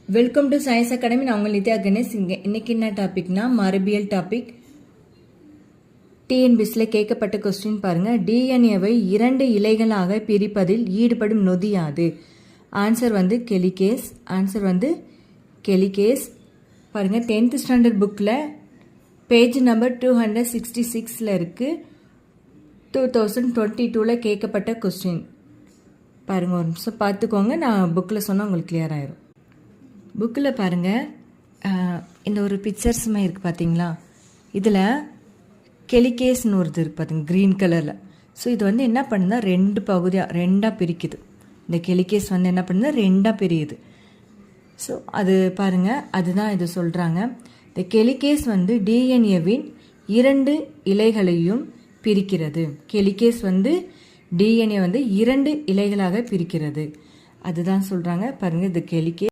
Welcome to science academy. நான் உங்கள் நித்யா கணேஷ். இன்னைக்கு என்ன டாபிக்னா மரபியல் டாபிக். டிஎன்பிஎஸ்ல கேட்கப்பட்ட கொஸ்டின் பாருங்க. டிஎன்ஏவை 2 இலைகளாக பிரிப்பதில் ஈடுபடும் நொதி யாது? ஆன்சர் வந்து கெலிகேஸ். பாருங்க 10th ஸ்டாண்டர்ட் புக்கில் பேஜ் நம்பர் 266 இருக்கு. 2022 கேட்கப்பட்ட கொஸ்டின் பாருங்க. ஒரு நிமிஷம் பார்த்துக்கோங்க, நான் புக்கில் சொன்னால் உங்களுக்கு கிளியர் ஆயிரும். புக்கில் பாருங்கள், இந்த ஒரு பிக்சர்ஸுமே இருக்குது பார்த்தீங்களா? இதில் கெலிகேஸ்னு ஒரு இது இருக்குது பார்த்தீங்க, க்ரீன் கலரில். ஸோ இது வந்து என்ன பண்ணுதுன்னா 2 பகுதியாக 2ஆக பிரிக்குது. இந்த கெலிகேஸ் வந்து என்ன பண்ணுது, 2ஆக பிரியுது. ஸோ அது பாருங்கள், அதுதான் இது சொல்கிறாங்க. இந்த கெலிகேஸ் வந்து டிஎன்ஏவின் 2 இலைகளையும் பிரிக்கிறது. கெலிகேஸ் வந்து டிஎன்ஏ வந்து 2 இலைகளாக பிரிக்கிறது. அதுதான் சொல்கிறாங்க. பாருங்கள், இது கெலிகேஸ்.